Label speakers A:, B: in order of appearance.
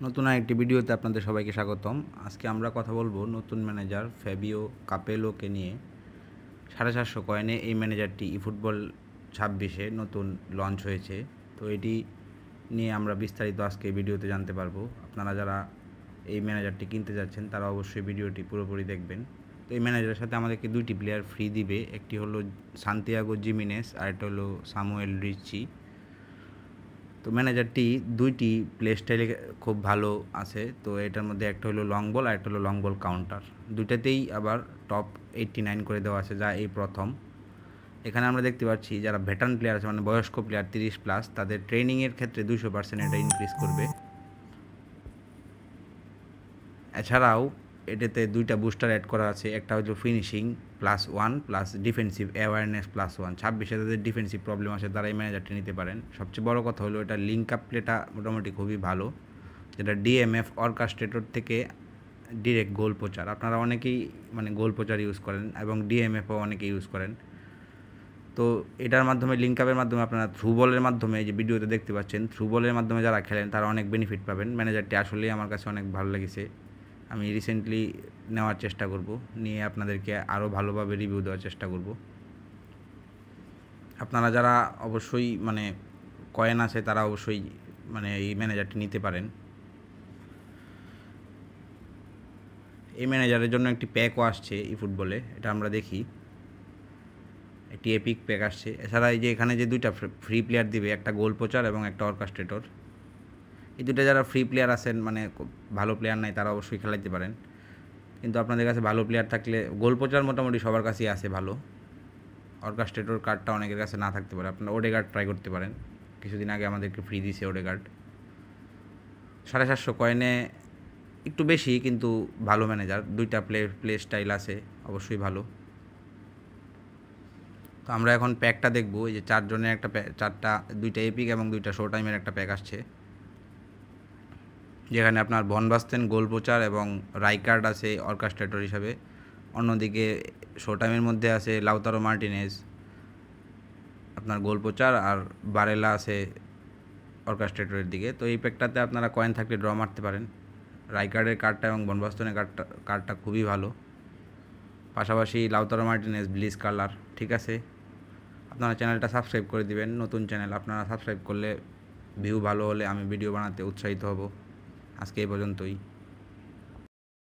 A: নতুন আরেকটি ভিডিওতে আপনাদের সবাইকে স্বাগতম। আজকে আমরা কথা বলবো নতুন ম্যানেজার ফ্যাবিও কাপেলোকে নিয়ে। 750 কয়েনে এই ম্যানেজারটি ইফুটবল 26-এ নতুন লঞ্চ হয়েছে। তো এটি নিয়ে আমরা বিস্তারিত আজকে ভিডিওতে জানতে পারবো। আপনারা যারা এই ম্যানেজারটি কিনতে যাচ্ছেন তারা অবশ্যই ভিডিওটি পুরোপুরি দেখবেন। তো এই ম্যানেজারের সাথে আমাদেরকে দুইটি প্লেয়ার ফ্রি দিবে, একটি হলো সান্তিয়াগো জিমিনেস আর একটা হলো সামুয়েল রিচি। তো ম্যানেজারটি দুইটি প্লে স্টাইলে খুব ভালো আছে। তো এটার মধ্যে একটা হলো লং বল আর একটা হলো লং বল কাউন্টার, দুইটাতেই আবার টপ 89 করে দেওয়া আছে, যা এই প্রথম। এখানে আমরা দেখতে পাচ্ছি যারা ভেটারান প্লেয়ার আছে, মানে বয়স্ক প্লেয়ার 30+, তাদের ট্রেনিংয়ের ক্ষেত্রে 200% এটা ইনক্রিজ করবে। এছাড়াও এটাতে দুইটা বুস্টার অ্যাড করা আছে, একটা হলো ফিনিশিং +1 প্লাস ডিফেন্সিভ অ্যাওয়ারনেস +1। 26-এ তাদের ডিফেন্সিভ প্রবলেম আছে, তারা এই ম্যানেজারটি নিতে পারেন। সবচেয়ে বড় কথা হলো এটা লিঙ্ক আপ প্লেটা মোটামুটি খুবই ভালো, যেটা ডিএমএফ অর্কাস্ট্রেটর থেকে ডিরেক্ট গোল পোচার। আপনারা অনেকেই মানে গোল পোচার ইউজ করেন এবং ডিএমএফও অনেকে ইউজ করেন। তো এটার মাধ্যমে লিঙ্ক আপের মাধ্যমে আপনারা থ্রু বলের মাধ্যমে, যে ভিডিওতে দেখতে পাচ্ছেন, থ্রু বলের মাধ্যমে যারা খেলেন তারা অনেক বেনিফিট পাবেন। ম্যানেজারটি আসলেই আমার কাছে অনেক ভালো লেগেছে। আমি রিসেন্টলি নেওয়ার চেষ্টা করব, নিয়ে আপনাদেরকে আরও ভালোভাবে রিভিউ দেওয়ার চেষ্টা করব। আপনারা যারা অবশ্যই মানে কয়েন আছে তারা অবশ্যই মানে এই ম্যানেজারটি নিতে পারেন। এই ম্যানেজারের জন্য একটি প্যাকও আসছে ই ফুটবলে, এটা আমরা দেখি। একটি এপিক প্যাক আসছে। এছাড়া এই যে এখানে যে দুইটা ফ্রি প্লেয়ার দিবে, একটা গোল পোচার এবং একটা অর্কাস্ট্রেটর, এই দুটো যারা ফ্রি প্লেয়ার আছেন, মানে ভালো প্লেয়ার নাই, তারা অবশ্যই খেলাইতে পারেন। কিন্তু আপনাদের কাছে ভালো প্লেয়ার থাকলে, গোল পোচার মোটামুটি সবার কাছেই আছে ভালো, অর্কাস্ট্রেটর কার্ডটা অনেকের কাছে না থাকতে পারে। আপনারা ওডেগার্ড ট্রাই করতে পারেন, কিছুদিন আগে আমাদেরকে ফ্রি দিয়েছে ওডেগার্ড। 750 কয়েনে একটু বেশি, কিন্তু ভালো ম্যানেজার, দুইটা প্লে স্টাইল আছে, অবশ্যই ভালো। তো আমরা এখন প্যাকটা দেখব। এই যে 4 জনের একটা দুইটা এপিক এবং দুইটা শো টাইমের একটা প্যাক আসছে, যেখানে আপনার ভন বাস্তেন গোল পোচার এবং রাইকার্ড আছে অর্কাস্ট্রেটর হিসাবে। অন্যদিকে শো টাইমের মধ্যে আছে লাউতারো মার্টিনেজ আপনার গোল পোচার, আর বারেলা আছে অর্কাস্ট্রেটরের দিকে। তো এই প্যাকটাতে আপনারা কয়েন থাকলে ড্র মারতে পারেন। রাইকার্ডের কার্ডটা এবং বনবাস্তনের কার্ডটা খুবই ভালো। পাশাপাশি লাউতারো মার্টিনেজ ব্লিজ কালার, ঠিক আছে। আপনারা চ্যানেলটা সাবস্ক্রাইব করে দিবেন, নতুন চ্যানেল, আপনারা সাবস্ক্রাইব করলে ভিউ ভালো হলে আমি ভিডিও বানাতে উৎসাহিত হব। আজকে এই পর্যন্তই।